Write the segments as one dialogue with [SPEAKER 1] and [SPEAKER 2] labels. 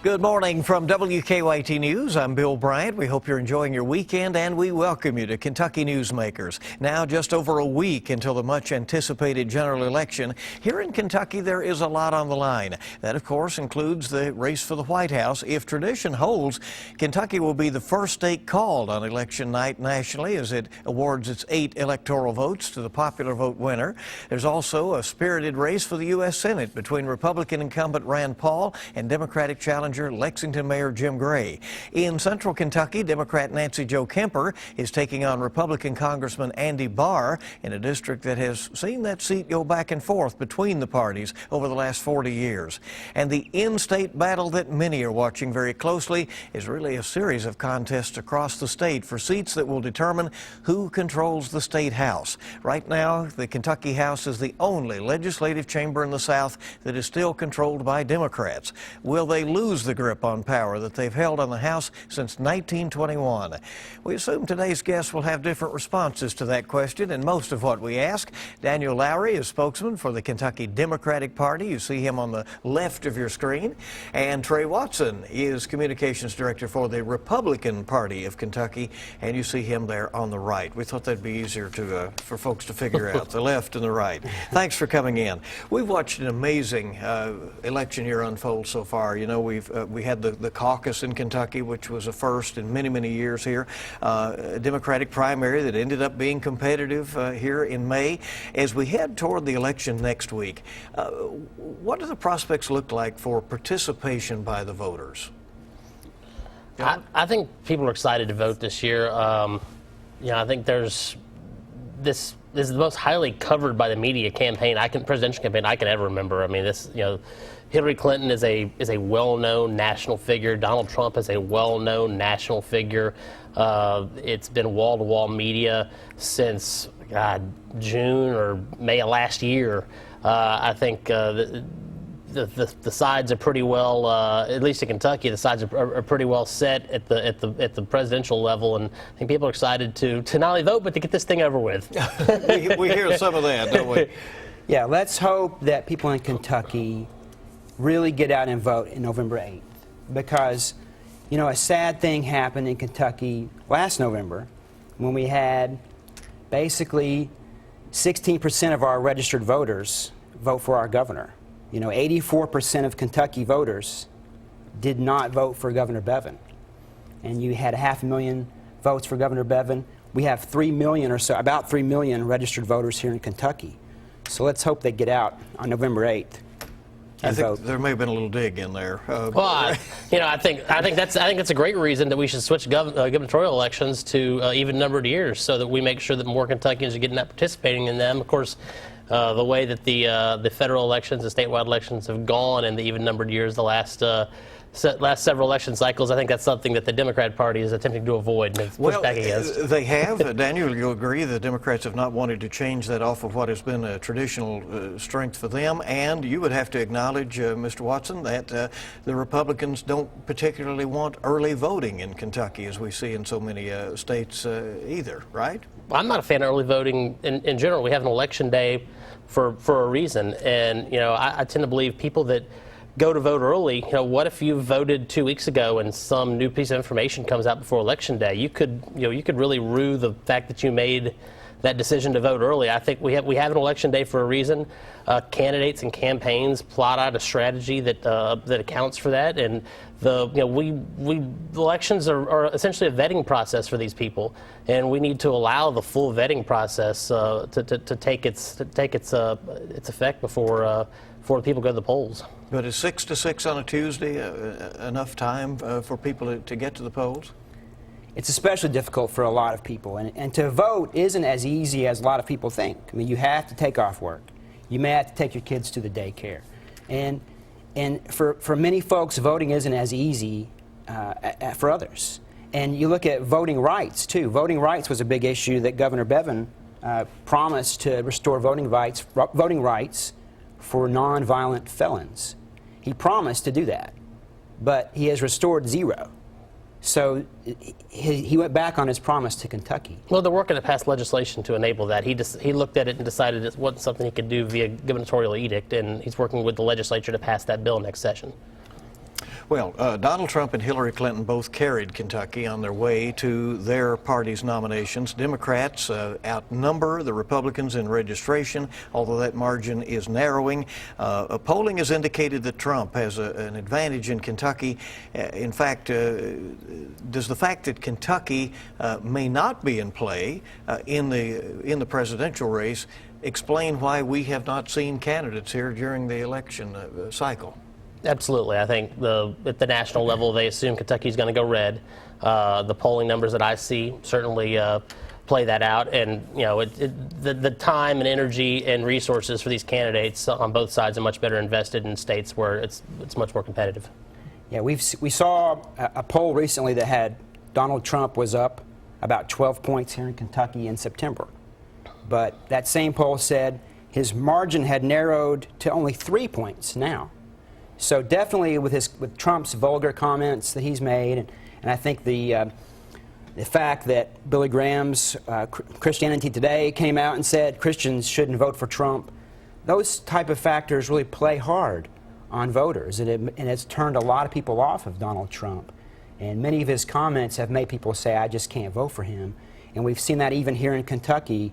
[SPEAKER 1] Good morning from WKYT News. I'm Bill Bryant. We hope you're enjoying your weekend, and we welcome you to Kentucky Newsmakers. Now, just over a week until the much anticipated general election, here in Kentucky there is a lot on the line. That, of course, includes the race for the White House. If tradition holds, Kentucky will be the first state called on election night nationally as it awards its 8 electoral votes to the popular vote winner. There's also a spirited race for the U.S. Senate between Republican incumbent Rand Paul and Democratic challenger Lexington Mayor Jim Gray. In central Kentucky, Democrat Nancy Jo Kemper is taking on Republican Congressman Andy Barr in a district that has seen that seat go back and forth between the parties over the last 40 years. And the in-state battle that many are watching very closely is really a series of contests across the state for seats that will determine who controls the state house. Right now, the Kentucky House is the only legislative chamber in the South that is still controlled by Democrats. Will they lose the grip on power that they've held on the House since 1921? We assume today's guests will have different responses to that question and most of what we ask. Daniel Lowry is spokesman for the Kentucky Democratic Party. You see him on the left of your screen. And Trey Watson is communications director for the Republican Party of Kentucky, and you see him there on the right. We thought that'd be easier for folks to figure out, the left and the right. Thanks for coming in. We've watched an amazing election year unfold so far. You know, we had the caucus in Kentucky, which was a first in many, many years here. A Democratic primary that ended up being competitive here in May. As we head toward the election next week, what do the prospects look like for participation by the voters?
[SPEAKER 2] I think people are excited to vote this year. I think this is the most highly covered by the media presidential campaign I can ever remember. I mean, Hillary Clinton is a well-known national figure. Donald Trump is a well-known national figure. It's been wall-to-wall media since June or May of last year. I think the sides are pretty well, at least in Kentucky, the sides are pretty well set at the presidential level, and I think people are excited to not only vote but to get this thing over with.
[SPEAKER 1] we hear some of that, don't we?
[SPEAKER 3] Yeah, let's hope that people in Kentucky really get out and vote in November 8th, because, you know, a sad thing happened in Kentucky last November when we had basically 16% of our registered voters vote for our governor. You know, 84% of Kentucky voters did not vote for Governor Bevin. And you had 500,000 votes for Governor Bevin. We have 3 million or so, about 3 million registered voters here in Kentucky. So let's hope they get out on November 8th.
[SPEAKER 1] I think there may have been a little dig in there.
[SPEAKER 2] I think that's a great reason that we should switch gubernatorial elections to even-numbered years, so that we make sure that more Kentuckians are getting out participating in them. Of course, the way that the federal elections, the statewide elections have gone in the even-numbered years, the last several election cycles, I think that's something that the Democrat Party is attempting to avoid and push back against.
[SPEAKER 1] They have. Daniel, you'll agree the Democrats have not wanted to change that off of what has been a traditional strength for them, and you would have to acknowledge, Mr. Watson, that the Republicans don't particularly want early voting in Kentucky, as we see in so many states either, right?
[SPEAKER 2] I'm not a fan of early voting in general. We have an election day for a reason, and I tend to believe people that go to vote early. What if you voted 2 weeks ago and some new piece of information comes out before election day? You could really rue the fact that you made that decision to vote early. I think we have an election day for a reason. Candidates and campaigns plot out a strategy that accounts for that, and elections are essentially a vetting process for these people, and we need to allow the full vetting process to take its effect before people go to the polls.
[SPEAKER 1] But is 6 to 6 on a Tuesday enough time for people to get to the polls?
[SPEAKER 3] It's especially difficult for a lot of people, and to vote isn't as easy as a lot of people think. I mean, you have to take off work. You may have to take your kids to the daycare. And for many folks, voting isn't as easy for others. And you look at voting rights, too. Voting rights was a big issue that Governor Bevin promised to restore voting rights for nonviolent felons. He promised to do that, but he has restored 0. So he went back on his promise to Kentucky.
[SPEAKER 2] Well, they're working to pass legislation to enable that. He looked at it and decided it wasn't something he could do via gubernatorial edict, and he's working with the legislature to pass that bill next session.
[SPEAKER 1] Well, Donald Trump and Hillary Clinton both carried Kentucky on their way to their party's nominations. Democrats outnumber the Republicans in registration, although that margin is narrowing. Polling has indicated that Trump has an advantage in Kentucky. In fact, does the fact that Kentucky may not be in play in the presidential race explain why we have not seen candidates here during the election cycle?
[SPEAKER 2] Absolutely. I think at the national level, they assume Kentucky's going to go red. The polling numbers that I see certainly play that out. And, you know, the time and energy and resources for these candidates on both sides are much better invested in states where it's much more competitive.
[SPEAKER 3] Yeah, we saw a poll recently that had Donald Trump was up about 12 points here in Kentucky in September. But that same poll said his margin had narrowed to only 3 points now. So definitely with Trump's vulgar comments that he's made, and I think the fact that Billy Graham's Christianity Today came out and said Christians shouldn't vote for Trump, those type of factors really play hard on voters, and it's turned a lot of people off of Donald Trump. And many of his comments have made people say, I just can't vote for him. And we've seen that even here in Kentucky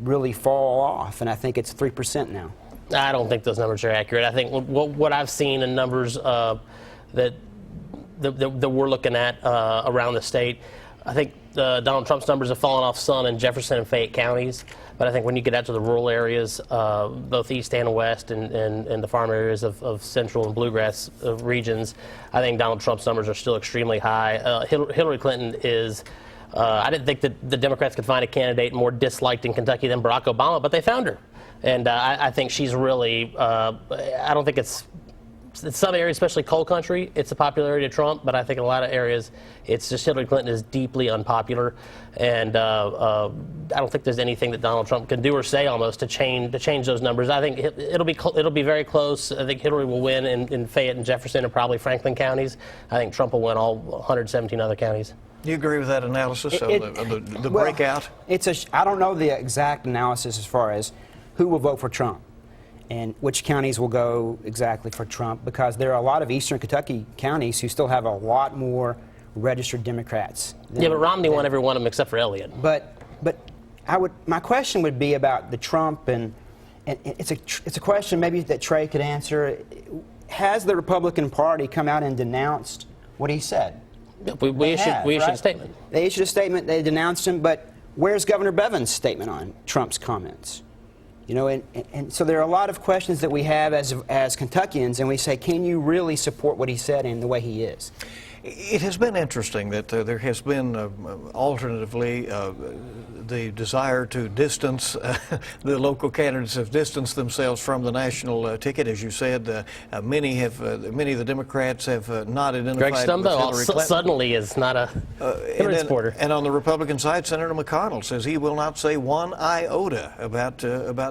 [SPEAKER 3] really fall off, and I think it's 3% now.
[SPEAKER 2] I don't think those numbers are accurate. I think what I've seen in numbers that we're looking at around the state, I think Donald Trump's numbers have fallen off some in Jefferson and Fayette counties. But I think when you get out to the rural areas, both east and west, and the farm areas of central and bluegrass regions, I think Donald Trump's numbers are still extremely high. Hillary Clinton is. I didn't think that the Democrats could find a candidate more disliked in Kentucky than Barack Obama, but they found her. And I think she's really, I don't think it's in some areas, especially coal country, it's a popularity of Trump, but I think in a lot of areas, it's just Hillary Clinton is deeply unpopular. And I don't think there's anything that Donald Trump can do or say almost to change those numbers. I think it'll be very close. I think Hillary will win in Fayette and Jefferson and probably Franklin counties. I think Trump will win all 117 other counties.
[SPEAKER 1] Do you agree with that analysis of the
[SPEAKER 3] well,
[SPEAKER 1] breakout?
[SPEAKER 3] I don't know the exact analysis as far as who will vote for Trump and which counties will go exactly for Trump, because there are a lot of eastern Kentucky counties who still have a lot more registered Democrats.
[SPEAKER 2] Yeah, but Romney won every one of them except for Elliott.
[SPEAKER 3] But my question would be about the Trump, and it's a question maybe that Trey could answer. Has the Republican Party come out and denounced what he said?
[SPEAKER 2] We issued a statement.
[SPEAKER 3] They issued a statement. They denounced him. But where's Governor Bevin's statement on Trump's comments? You know, and so there are a lot of questions that we have as Kentuckians, and we say, can you really support what he said and the way he is?
[SPEAKER 1] It has been interesting that there has been, alternatively, the desire to distance, the local candidates have distanced themselves from the national ticket. As you said, many of the Democrats have not identified
[SPEAKER 2] Greg Stumbo
[SPEAKER 1] with Hillary Clinton.
[SPEAKER 2] Suddenly is not a Hillary supporter.
[SPEAKER 1] And on the Republican side, Senator McConnell says he will not say one iota about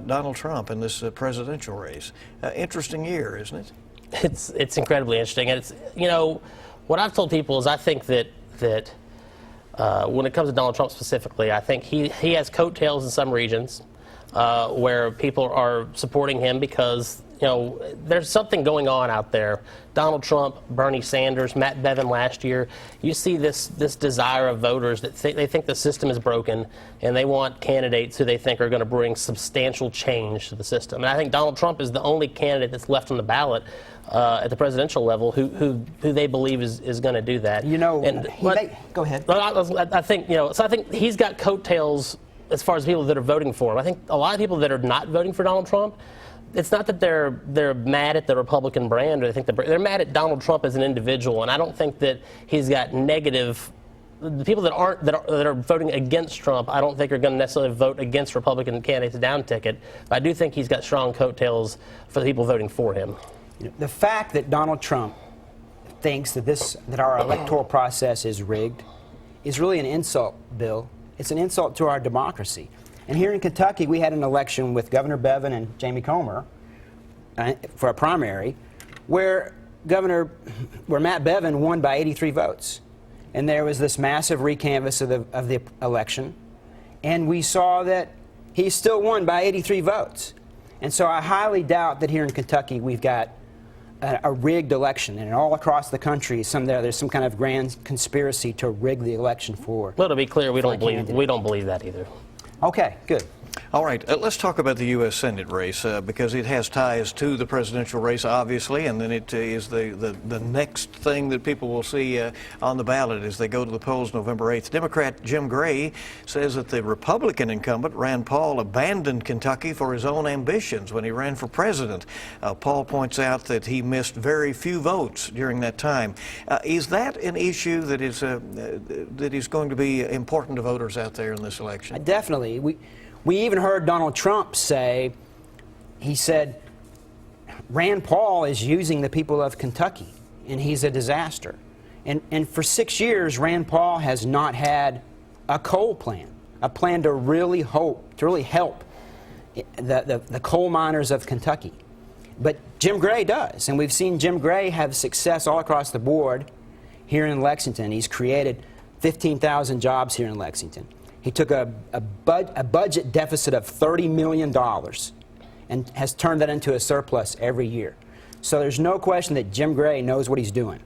[SPEAKER 1] Donald Trump in this presidential race. Interesting year, isn't it?
[SPEAKER 2] It's incredibly interesting, and it's, you know, what I've told people is I think that when it comes to Donald Trump specifically, I think he has coattails in some regions where people are supporting him because, you know, there's something going on out there. Donald Trump, Bernie Sanders, Matt Bevin last year, you see this desire of voters that they think the system is broken, and they want candidates who they think are going to bring substantial change to the system. And I think Donald Trump is the only candidate that's left on the ballot at the presidential level who they believe is going to do that.
[SPEAKER 3] You know, go ahead.
[SPEAKER 2] I think, you know, so I think he's got coattails as far as people that are voting for him. I think a lot of people that are not voting for Donald Trump, it's not that they're mad at the Republican brand, or they think they're mad at Donald Trump as an individual. And I don't think that he's got negative. The people that are voting against Trump, I don't think are going to necessarily vote against Republican candidates down ticket. But I do think he's got strong coattails for the people voting for him.
[SPEAKER 3] You know, the fact that Donald Trump thinks that our electoral process is rigged is really an insult, Bill. It's an insult to our democracy. And here in Kentucky, we had an election with Governor Bevin and Jamie Comer for a primary, where Matt Bevin won by 83 votes. And there was this massive recanvass of the election, and we saw that he still won by 83 votes. And so I highly doubt that here in Kentucky we've got a rigged election, and all across the country, there's some kind of grand conspiracy to rig the election for.
[SPEAKER 2] Well, to be clear, we don't believe that either.
[SPEAKER 3] Okay, good.
[SPEAKER 1] All right, let's talk about the U.S. Senate race because it has ties to the presidential race, obviously, and then it is the next thing that people will see on the ballot as they go to the polls November 8th. Democrat Jim Gray says that the Republican incumbent, Rand Paul, abandoned Kentucky for his own ambitions when he ran for president. Paul points out that he missed very few votes during that time. Is that an issue that is going to be important to voters out there in this election?
[SPEAKER 3] Definitely. We even heard Donald Trump say, he said, Rand Paul is using the people of Kentucky, and he's a disaster. And for 6 years, Rand Paul has not had a coal plan, a plan to really help the coal miners of Kentucky. But Jim Gray does, and we've seen Jim Gray have success all across the board here in Lexington. He's created 15,000 jobs here in Lexington. He took a budget deficit of $30 million and has turned that into a surplus every year. So there's no question that Jim Gray knows what he's doing.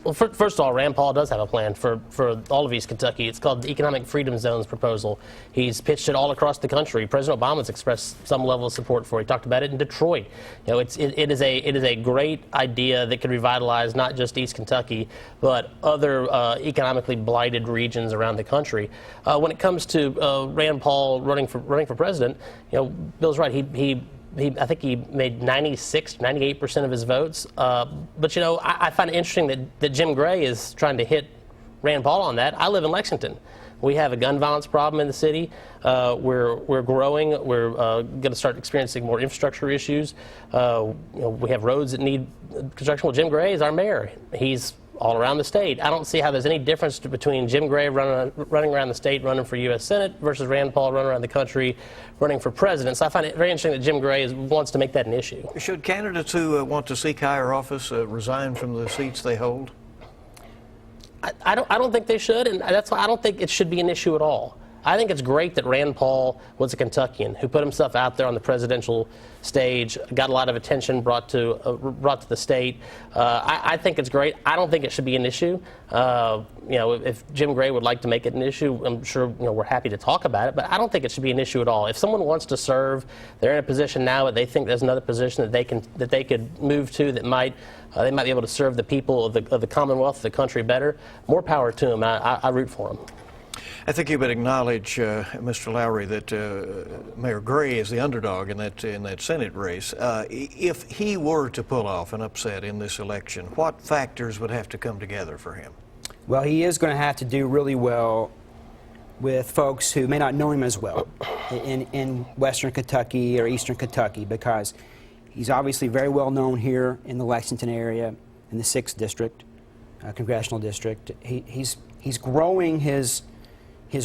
[SPEAKER 2] Well, first of all, Rand Paul does have a plan for all of East Kentucky. It's called the Economic Freedom Zones proposal. He's pitched it all across the country. President Obama's expressed some level of support for it. He talked about it in Detroit. You know, it is a great idea that could revitalize not just East Kentucky, but other economically blighted regions around the country. When it comes to Rand Paul running for president, you know, Bill's right. I think he made 98% of his votes. But, you know, I find it interesting that Jim Gray is trying to hit Rand Paul on that. I live in Lexington. We have a gun violence problem in the city. We're growing. We're going to start experiencing more infrastructure issues. You know, we have roads that need construction. Well, Jim Gray is our mayor. He's all around the state. I don't see how there's any difference between Jim Gray running around the state, running for U.S. Senate, versus Rand Paul running around the country, running for president. So I find it very interesting that Jim Gray wants to make that an issue. Should
[SPEAKER 1] candidates who want to seek higher office resign from the seats they hold?
[SPEAKER 2] I don't think they should, and that's why I don't think it should be an issue at all. I think it's great that Rand Paul was a Kentuckian who put himself out there on the presidential stage, got a lot of attention brought to the state. I think it's great. I don't think it should be an issue. You know, if Jim Gray would like to make it an issue, I'm sure we're happy to talk about it. But I don't think it should be an issue at all. If someone wants to serve, they're in a position now that they think there's another position that they could move to that they might be able to serve the people of the Commonwealth, the country better. More power to them. I root for them.
[SPEAKER 1] I think you would acknowledge, Mr. Lowry, that Mayor Gray is the underdog in that Senate race. If he were to pull off an upset in this election, what factors would have to come together for him?
[SPEAKER 3] Well, he is going to have to do really well with folks who may not know him as well in Western Kentucky or Eastern Kentucky, because he's obviously very well known here in the Lexington area, in the 6th district, congressional district. He's growing his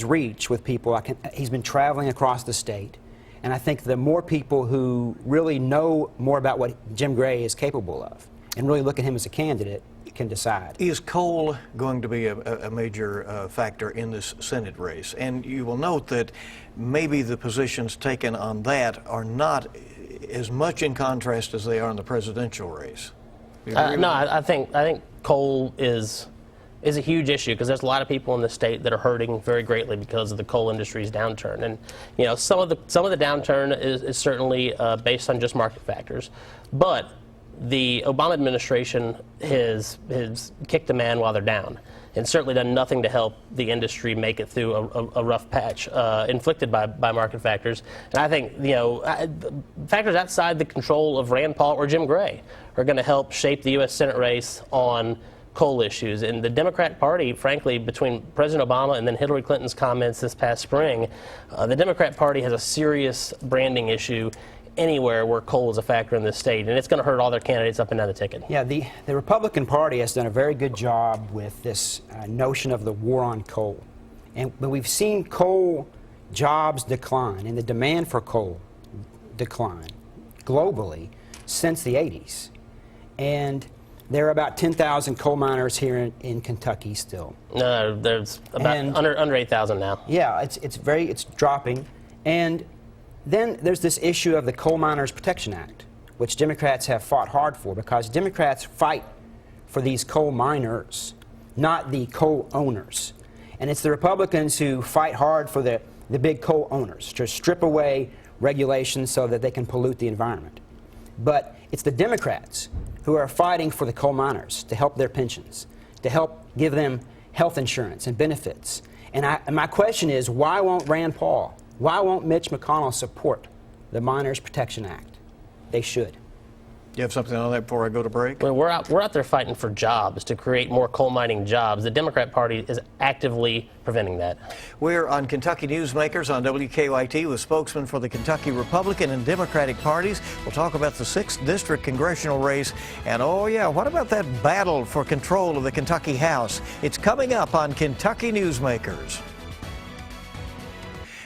[SPEAKER 3] reach with people. He's been traveling across the state, and I think the more people who really know more about what Jim Gray is capable of and really look at him as a candidate can decide.
[SPEAKER 1] Is coal going to be a major factor in this Senate race? And you will note that maybe the positions taken on that are not as much in contrast as they are in the presidential race.
[SPEAKER 2] No, I think coal is a huge issue because there's a lot of people in the state that are hurting very greatly because of the coal industry's downturn. And you know, some of the downturn is certainly based on just market factors, but the Obama administration has kicked a man while they're down, and certainly done nothing to help the industry make it through a rough patch inflicted by market factors. And I think factors outside the control of Rand Paul or Jim Gray are going to help shape the U.S. Senate race on coal issues. And the Democrat Party, frankly, between President Obama and then Hillary Clinton's comments this past spring, the Democrat Party has a serious branding issue anywhere where coal is a factor in this state, and it's going to hurt all their candidates up and down the ticket.
[SPEAKER 3] Yeah, the Republican Party has done a very good job with this notion of the war on coal. But we've seen coal jobs decline and the demand for coal decline globally since the 80s. And there are about 10,000 coal miners here in Kentucky still.
[SPEAKER 2] No, there's about under 8,000 now.
[SPEAKER 3] Yeah, it's dropping. And then there's this issue of the Coal Miners Protection Act, which Democrats have fought hard for, because Democrats fight for these coal miners, not the coal owners. And it's the Republicans who fight hard for the big coal owners to strip away regulations so that they can pollute the environment. But it's the Democrats who are fighting for the coal miners to help their pensions, to help give them health insurance and benefits. And my question is, why won't Rand Paul, why won't Mitch McConnell support the Miners Protection Act? They should.
[SPEAKER 1] You have something on that before I go to break?
[SPEAKER 2] Well, we're out there fighting for jobs, to create more coal mining jobs. The Democrat Party is actively preventing that.
[SPEAKER 1] We're on Kentucky Newsmakers on WKYT with spokesmen for the Kentucky Republican and Democratic parties. We'll talk about the 6th District congressional race. And oh yeah, what about that battle for control of the Kentucky House? It's coming up on Kentucky Newsmakers.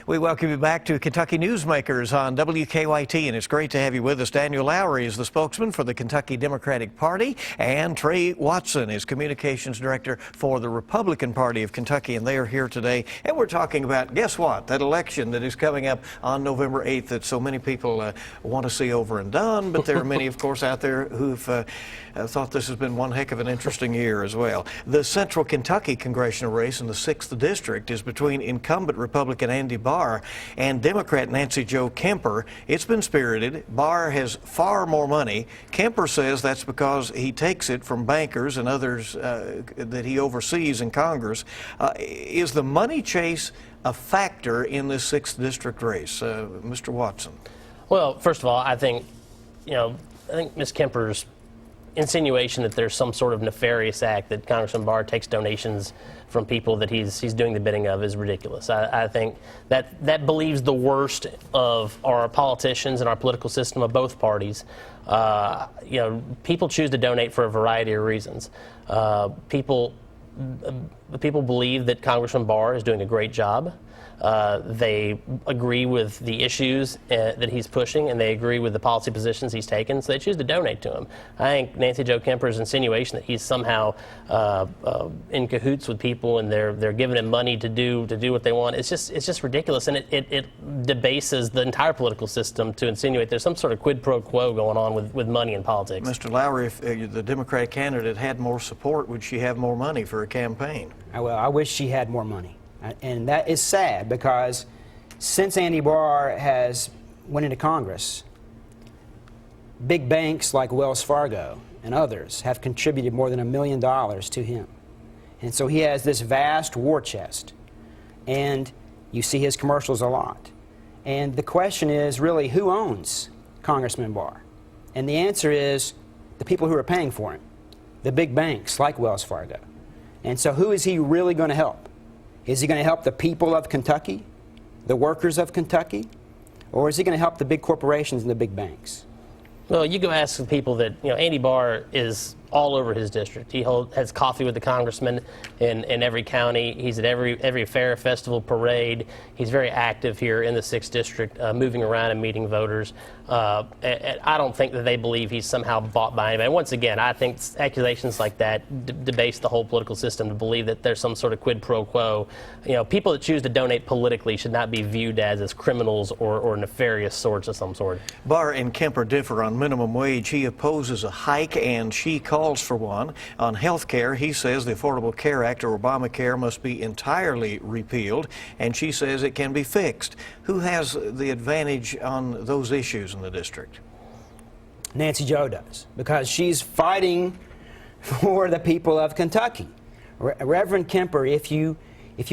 [SPEAKER 1] We welcome you back to Kentucky Newsmakers on WKYT, and it's great to have you with us. Daniel Lowry is the spokesman for the Kentucky Democratic Party, and Trey Watson is communications director for the Republican Party of Kentucky, and they are here today. And we're talking about, guess what, that election that is coming up on November 8th that so many people want to see over and done, but there are many, of course, out there who've thought this has been one heck of an interesting year as well. The Central Kentucky congressional race in the 6th District is between incumbent Republican Andy Barr and Democrat Nancy Jo Kemper. It's been spirited. Barr has far more money. Kemper says that's because he takes it from bankers and others that he oversees in Congress. Is the money chase a factor in this 6th District race? Mr. Watson.
[SPEAKER 2] Well, first of all, I think Ms. Kemper's insinuation that there's some sort of nefarious act that Congressman Barr takes donations from people that he's doing the bidding of is ridiculous. I think that believes the worst of our politicians and our political system of both parties. People choose to donate for a variety of reasons. People believe that Congressman Barr is doing a great job. They agree with the issues that he's pushing, and they agree with the policy positions he's taken, so they choose to donate to him. I think Nancy Jo Kemper's insinuation that he's somehow in cahoots with people and they're giving him money to do what they want, it's just ridiculous, and it debases the entire political system to insinuate there's some sort of quid pro quo going on with money in politics.
[SPEAKER 1] Mr. Lowry, if the Democratic candidate had more support, would she have more money for a campaign?
[SPEAKER 3] Well, I wish she had more money. And that is sad, because since Andy Barr went into Congress, big banks like Wells Fargo and others have contributed more than $1 million to him. And so he has this vast war chest, and you see his commercials a lot. And the question is really, who owns Congressman Barr? And the answer is the people who are paying for him, the big banks like Wells Fargo. And so who is he really going to help? Is he going to help the people of Kentucky, the workers of Kentucky, or is he going to help the big corporations and the big banks?
[SPEAKER 2] Well, you go ask the people that, Andy Barr is all over his district. He has coffee with the congressman in every county. He's at every fair, festival, parade. He's very active here in the 6th District, moving around and meeting voters. And I don't think that they believe he's somehow bought by anybody. And once again, I think accusations like that debase the whole political system to believe that there's some sort of quid pro quo. People that choose to donate politically should not be viewed as criminals or nefarious sorts of some sort.
[SPEAKER 1] Barr and Kemper differ on minimum wage. He opposes a hike, and she calls for one. On health care, he says the Affordable Care Act, or Obamacare, must be entirely repealed, and she says it can be fixed. Who has the advantage on those issues in the district?
[SPEAKER 3] Nancy Jo does, because she's fighting for the people of Kentucky. Reverend Kemper, if you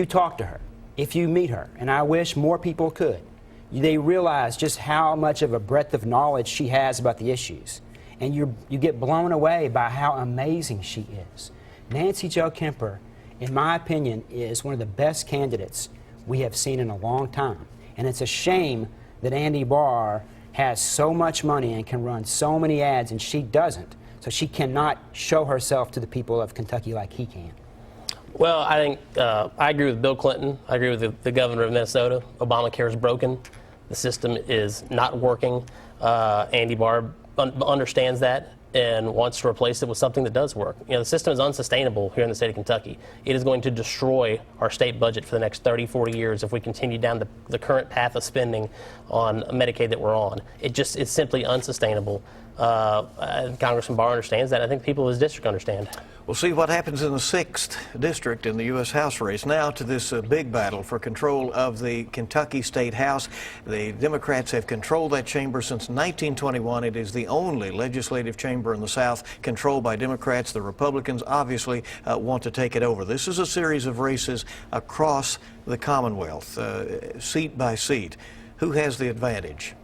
[SPEAKER 3] talk to her, if you meet her, and I wish more people could, they realize just how much of a breadth of knowledge she has about the issues. And you get blown away by how amazing she is. Nancy Jo Kemper, in my opinion, is one of the best candidates we have seen in a long time. And it's a shame that Andy Barr has so much money and can run so many ads, and she doesn't. So she cannot show herself to the people of Kentucky like he can.
[SPEAKER 2] Well, I think I agree with Bill Clinton. I agree with the governor of Minnesota. Obamacare is broken. The system is not working. Andy Barr understands that and wants to replace it with something that does work. The system is unsustainable here in the state of Kentucky. It is going to destroy our state budget for the next 30, 40 years if we continue down the current path of spending on Medicaid that we're on. It's simply unsustainable. Congressman Barr understands that. I think people in his district understand.
[SPEAKER 1] We'll see what happens in the 6th district in the U.S. House race. Now to this big battle for control of the Kentucky State House. The Democrats have controlled that chamber since 1921. It is the only legislative chamber in the South controlled by Democrats. The Republicans obviously want to take it over. This is a series of races across the Commonwealth, seat by seat. Who has the advantage?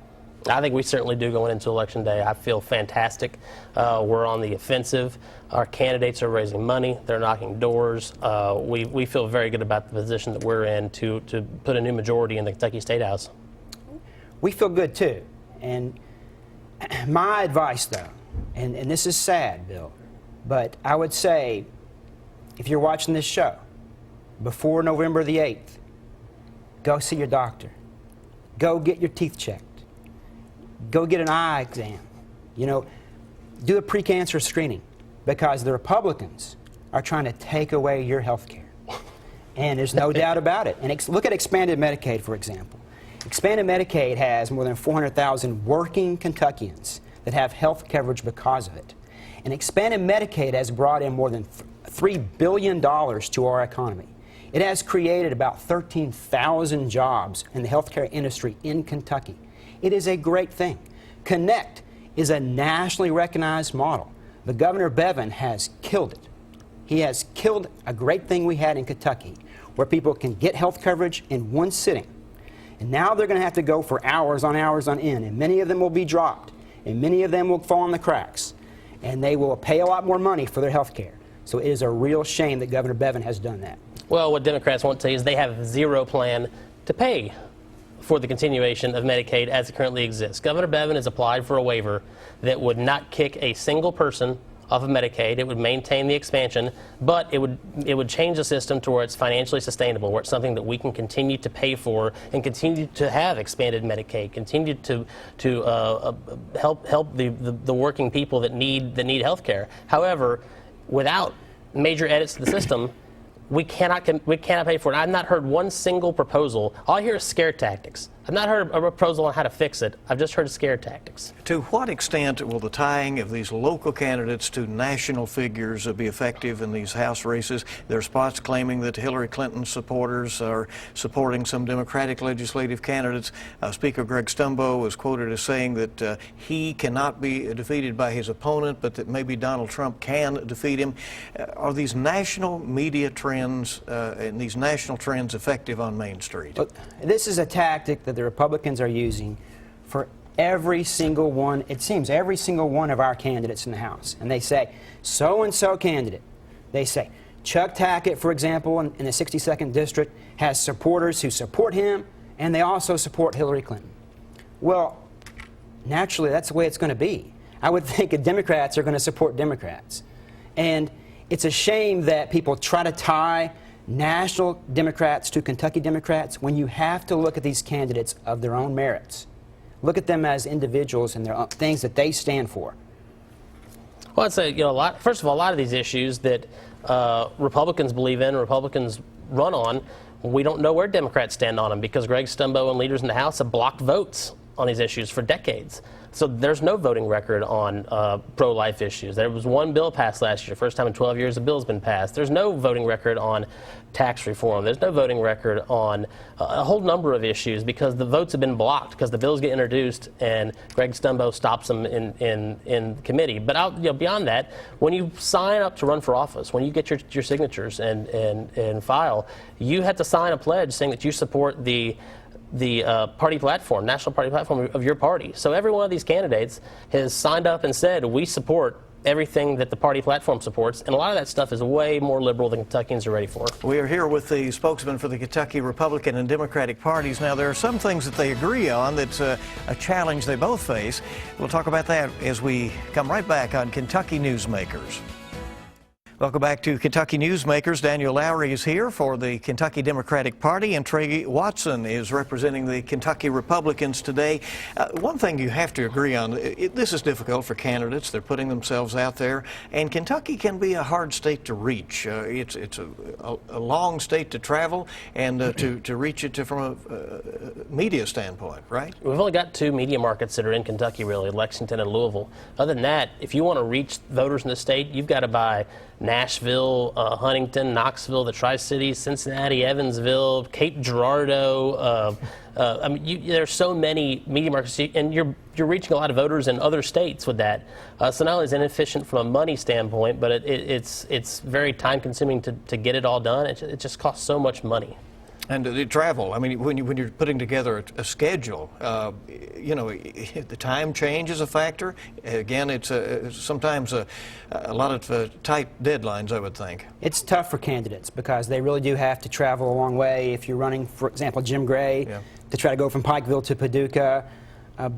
[SPEAKER 2] I think we certainly do going into Election Day. I feel fantastic. We're on the offensive. Our candidates are raising money. They're knocking doors. We feel very good about the position that we're in to put a new majority in the Kentucky State House.
[SPEAKER 3] We feel good too. And my advice though, and this is sad, Bill, but I would say if you're watching this show before November the 8th, go see your doctor. Go get your teeth checked. Go get an eye exam. You know, do a precancer screening, because the Republicans are trying to take away your health care. And there's no doubt about it. And look at expanded Medicaid, for example. Expanded Medicaid has more than 400,000 working Kentuckians that have health coverage because of it. And expanded Medicaid has brought in more than $3 billion to our economy. It has created about 13,000 jobs in the healthcare industry in Kentucky. It is a great thing. Connect is a nationally recognized model. The Governor Bevin has killed it. He has killed a great thing we had in Kentucky, where people can get health coverage in one sitting. And now they're going to have to go for hours on end, and many of them will be dropped, and many of them will fall in the cracks, and they will pay a lot more money for their health care. So it is a real shame that Governor Bevin has done that.
[SPEAKER 2] Well, what Democrats want to tell you is they have zero plan to pay for the continuation of Medicaid as it currently exists. Governor Bevin has applied for a waiver that would not kick a single person off of Medicaid. It would maintain the expansion, but it would change the system to where it's financially sustainable, where it's something that we can continue to pay for and continue to have expanded Medicaid, continue to help the working people that need health care. However, without major edits to the system, we cannot pay for it. I've not heard one single proposal. All I hear is scare tactics. I've not heard a proposal on how to fix it. I've just heard scare tactics.
[SPEAKER 1] To what extent will the tying of these local candidates to national figures be effective in these House races? There are spots claiming that Hillary Clinton's supporters are supporting some Democratic legislative candidates. Speaker Greg Stumbo was quoted as saying that he cannot be defeated by his opponent, but that maybe Donald Trump can defeat him. Are these national media trends and these national trends effective on Main Street?
[SPEAKER 3] Look, this is a tactic that the Republicans are using for every single one, it seems, every single one of our candidates in the House. And they say, so-and-so candidate. They say, Chuck Tackett, for example, in the 62nd District, has supporters who support him, and they also support Hillary Clinton. Well, naturally, that's the way it's going to be. I would think that Democrats are going to support Democrats. And it's a shame that people try to tie national Democrats to Kentucky Democrats when you have to look at these candidates of their own merits. Look at them as individuals and their things that they stand for.
[SPEAKER 2] Well, I'd say, first of all, a lot of these issues that Republicans believe in, Republicans run on, we don't know where Democrats stand on them, because Greg Stumbo and leaders in the House have blocked votes on these issues for decades. So there's no voting record on pro-life issues. There was one bill passed last year, first time in 12 years a bill's been passed. There's no voting record on tax reform. There's no voting record on a whole number of issues, because the votes have been blocked because the bills get introduced and Greg Stumbo stops them in committee. But beyond that, when you sign up to run for office, when you get your signatures and file, you have to sign a pledge saying that you support the party platform, national party platform of your party. So every one of these candidates has signed up and said, we support everything that the party platform supports, and a lot of that stuff is way more liberal than Kentuckians are ready for.
[SPEAKER 1] We are here with the spokesman for the Kentucky Republican and Democratic parties. Now, there are some things that they agree on that's a challenge they both face. We'll talk about that as we come right back on Kentucky Newsmakers. Welcome back to Kentucky Newsmakers. Daniel Lowry is here for the Kentucky Democratic Party, and Trey Watson is representing the Kentucky Republicans today. One thing you have to agree on, this is difficult for candidates. They're putting themselves out there, and Kentucky can be a hard state to reach. It's a long state to travel and to reach it from a media standpoint, right?
[SPEAKER 2] We've only got two media markets that are in Kentucky, really, Lexington and Louisville. Other than that, if you want to reach voters in the state, you've got to buy Nashville, Huntington, Knoxville, the Tri-Cities, Cincinnati, Evansville, Cape Girardeau. I mean, there's so many media markets, and you're reaching a lot of voters in other states with that. So not only is it inefficient from a money standpoint, but it's very time-consuming to get it all done. It just costs so much money.
[SPEAKER 1] And the travel, I mean, when you're putting together a schedule, you know, the time change is a factor. Again, it's sometimes a lot of tight deadlines, I would think.
[SPEAKER 3] It's tough for candidates because they really do have to travel a long way. If you're running, for example, Jim Gray, to try to go from Pikeville to Paducah,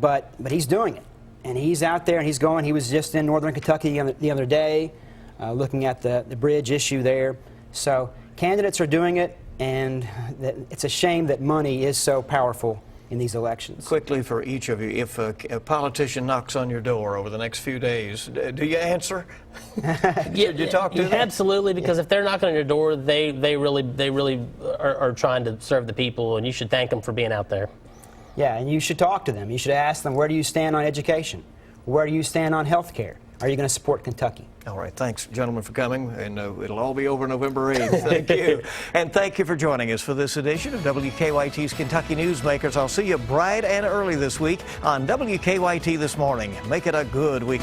[SPEAKER 3] but he's doing it. And he's out there and he's going. He was just in northern Kentucky the other day looking at the bridge issue there. So candidates are doing it. And it's a shame that money is so powerful in these elections.
[SPEAKER 1] Quickly for each of you, if a politician knocks on your door over the next few days, do you answer? Should you talk to them?
[SPEAKER 2] Absolutely, because if they're knocking on your door, they really are trying to serve the people, and you should thank them for being out there.
[SPEAKER 3] Yeah, and you should talk to them. You should ask them, where do you stand on education? Where do you stand on health care? Are you going to support Kentucky?
[SPEAKER 1] All right. Thanks, gentlemen, for coming. And it'll all be over November 8th. Thank you. And thank you for joining us for this edition of WKYT's Kentucky Newsmakers. I'll see you bright and early this week on WKYT This Morning. Make it a good week.